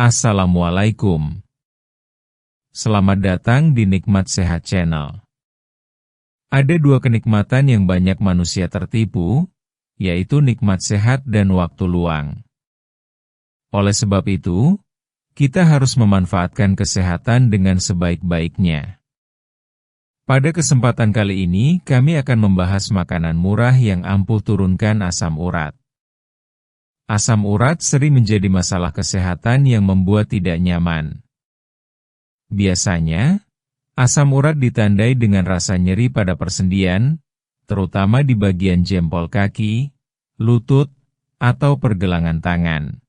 Assalamualaikum. Selamat datang di Nikmat Sehat Channel. Ada dua kenikmatan yang banyak manusia tertipu, yaitu nikmat sehat dan waktu luang. Oleh sebab itu, kita harus memanfaatkan kesehatan dengan sebaik-baiknya. Pada kesempatan kali ini, kami akan membahas makanan murah yang ampuh turunkan asam urat. Asam urat sering menjadi masalah kesehatan yang membuat tidak nyaman. Biasanya, asam urat ditandai dengan rasa nyeri pada persendian, terutama di bagian jempol kaki, lutut, atau pergelangan tangan.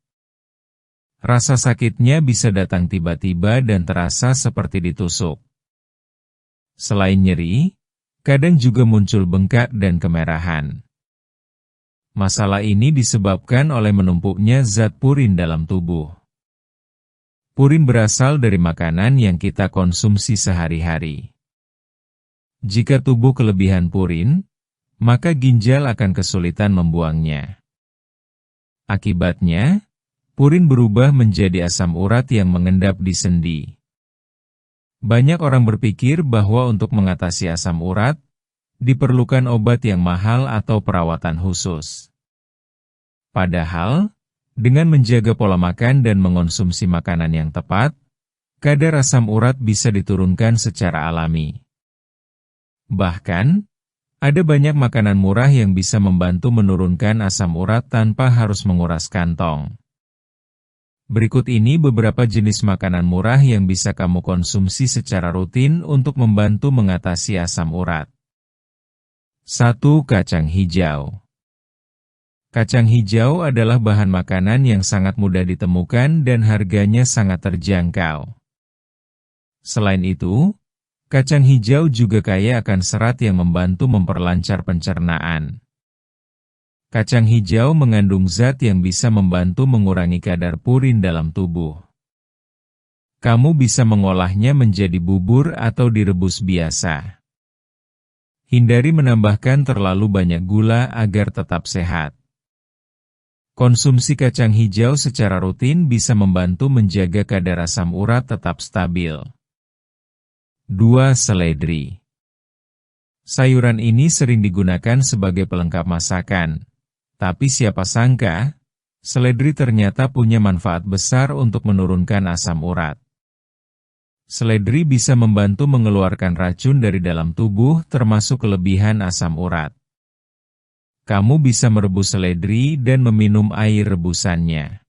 Rasa sakitnya bisa datang tiba-tiba dan terasa seperti ditusuk. Selain nyeri, kadang juga muncul bengkak dan kemerahan. Masalah ini disebabkan oleh menumpuknya zat purin dalam tubuh. Purin berasal dari makanan yang kita konsumsi sehari-hari. Jika tubuh kelebihan purin, maka ginjal akan kesulitan membuangnya. Akibatnya, purin berubah menjadi asam urat yang mengendap di sendi. Banyak orang berpikir bahwa untuk mengatasi asam urat, diperlukan obat yang mahal atau perawatan khusus. Padahal, dengan menjaga pola makan dan mengonsumsi makanan yang tepat, kadar asam urat bisa diturunkan secara alami. Bahkan, ada banyak makanan murah yang bisa membantu menurunkan asam urat tanpa harus menguras kantong. Berikut ini beberapa jenis makanan murah yang bisa kamu konsumsi secara rutin untuk membantu mengatasi asam urat. 1. Kacang hijau. Kacang hijau adalah bahan makanan yang sangat mudah ditemukan dan harganya sangat terjangkau. Selain itu, kacang hijau juga kaya akan serat yang membantu memperlancar pencernaan. Kacang hijau mengandung zat yang bisa membantu mengurangi kadar purin dalam tubuh. Kamu bisa mengolahnya menjadi bubur atau direbus biasa. Hindari menambahkan terlalu banyak gula agar tetap sehat. Konsumsi kacang hijau secara rutin bisa membantu menjaga kadar asam urat tetap stabil. 2. Seledri. Sayuran ini sering digunakan sebagai pelengkap masakan, tapi siapa sangka, seledri ternyata punya manfaat besar untuk menurunkan asam urat. Seledri bisa membantu mengeluarkan racun dari dalam tubuh termasuk kelebihan asam urat. Kamu bisa merebus seledri dan meminum air rebusannya.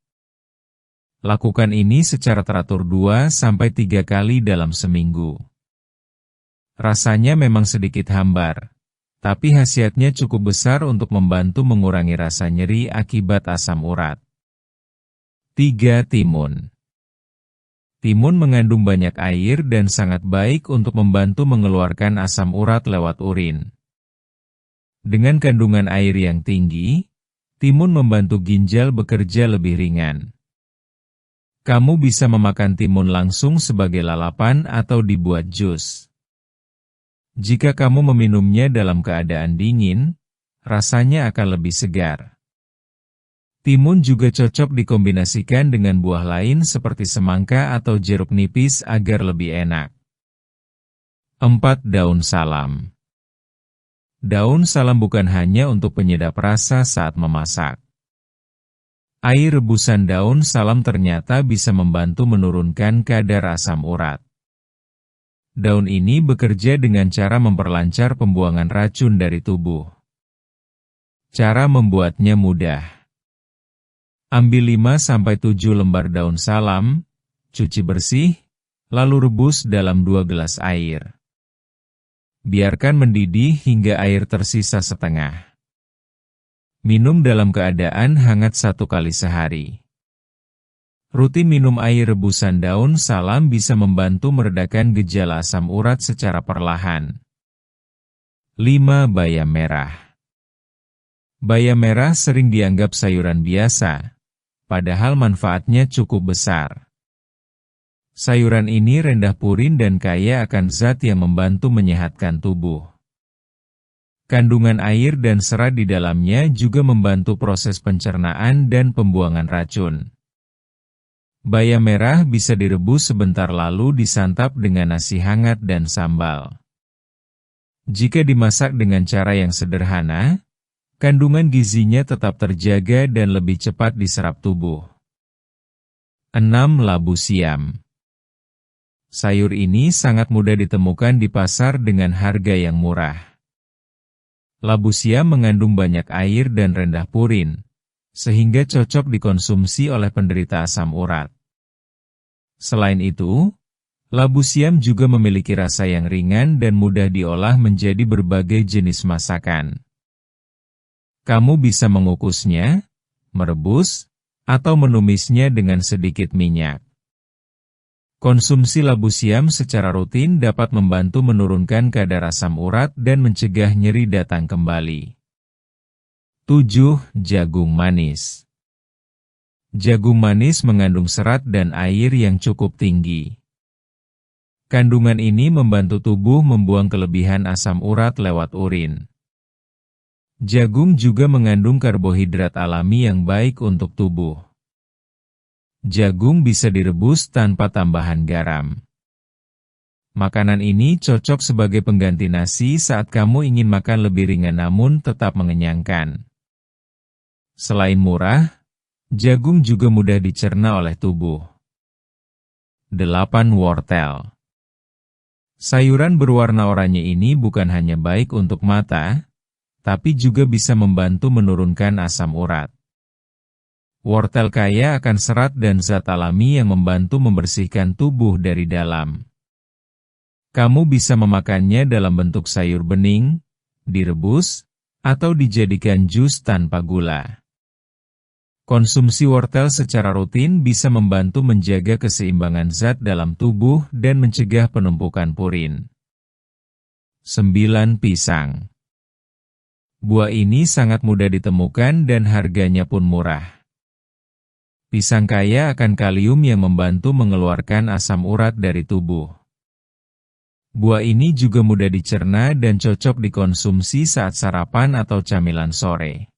Lakukan ini secara teratur 2-3 kali dalam seminggu. Rasanya memang sedikit hambar, tapi khasiatnya cukup besar untuk membantu mengurangi rasa nyeri akibat asam urat. 3. Timun. Timun mengandung banyak air dan sangat baik untuk membantu mengeluarkan asam urat lewat urin. Dengan kandungan air yang tinggi, timun membantu ginjal bekerja lebih ringan. Kamu bisa memakan timun langsung sebagai lalapan atau dibuat jus. Jika kamu meminumnya dalam keadaan dingin, rasanya akan lebih segar. Timun juga cocok dikombinasikan dengan buah lain seperti semangka atau jeruk nipis agar lebih enak. 4. Daun salam. Daun salam bukan hanya untuk penyedap rasa saat memasak. Air rebusan daun salam ternyata bisa membantu menurunkan kadar asam urat. Daun ini bekerja dengan cara memperlancar pembuangan racun dari tubuh. Cara membuatnya mudah. Ambil 5-7 lembar daun salam, cuci bersih, lalu rebus dalam 2 gelas air. Biarkan mendidih hingga air tersisa setengah. Minum dalam keadaan hangat 1 kali sehari. Rutin minum air rebusan daun salam bisa membantu meredakan gejala asam urat secara perlahan. 5. Bayam merah. Bayam merah sering dianggap sayuran biasa, padahal manfaatnya cukup besar. Sayuran ini rendah purin dan kaya akan zat yang membantu menyehatkan tubuh. Kandungan air dan serat di dalamnya juga membantu proses pencernaan dan pembuangan racun. Bayam merah bisa direbus sebentar lalu disantap dengan nasi hangat dan sambal. Jika dimasak dengan cara yang sederhana, kandungan gizinya tetap terjaga dan lebih cepat diserap tubuh. 6. Labu siam. Sayur ini sangat mudah ditemukan di pasar dengan harga yang murah. Labu siam mengandung banyak air dan rendah purin, sehingga cocok dikonsumsi oleh penderita asam urat. Selain itu, labu siam juga memiliki rasa yang ringan dan mudah diolah menjadi berbagai jenis masakan. Kamu bisa mengukusnya, merebus, atau menumisnya dengan sedikit minyak. Konsumsi labu siam secara rutin dapat membantu menurunkan kadar asam urat dan mencegah nyeri datang kembali. 7. Jagung manis. Jagung manis mengandung serat dan air yang cukup tinggi. Kandungan ini membantu tubuh membuang kelebihan asam urat lewat urin. Jagung juga mengandung karbohidrat alami yang baik untuk tubuh. Jagung bisa direbus tanpa tambahan garam. Makanan ini cocok sebagai pengganti nasi saat kamu ingin makan lebih ringan namun tetap mengenyangkan. Selain murah, jagung juga mudah dicerna oleh tubuh. 8. Wortel. Sayuran berwarna oranye ini bukan hanya baik untuk mata, tapi juga bisa membantu menurunkan asam urat. Wortel kaya akan serat dan zat alami yang membantu membersihkan tubuh dari dalam. Kamu bisa memakannya dalam bentuk sayur bening, direbus, atau dijadikan jus tanpa gula. Konsumsi wortel secara rutin bisa membantu menjaga keseimbangan zat dalam tubuh dan mencegah penumpukan purin. 9. Pisang. Buah ini sangat mudah ditemukan dan harganya pun murah. Pisang kaya akan kalium yang membantu mengeluarkan asam urat dari tubuh. Buah ini juga mudah dicerna dan cocok dikonsumsi saat sarapan atau camilan sore.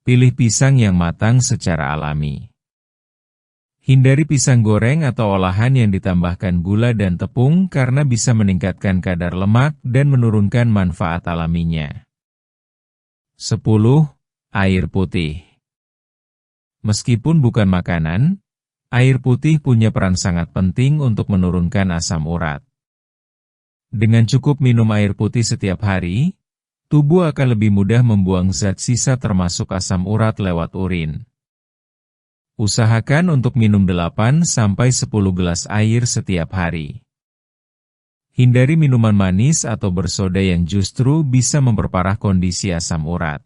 Pilih pisang yang matang secara alami. Hindari pisang goreng atau olahan yang ditambahkan gula dan tepung karena bisa meningkatkan kadar lemak dan menurunkan manfaat alaminya. 10. Air putih. Meskipun bukan makanan, air putih punya peran sangat penting untuk menurunkan asam urat. Dengan cukup minum air putih setiap hari, tubuh akan lebih mudah membuang zat sisa termasuk asam urat lewat urin. Usahakan untuk minum 8-10 gelas air setiap hari. Hindari minuman manis atau bersoda yang justru bisa memperparah kondisi asam urat.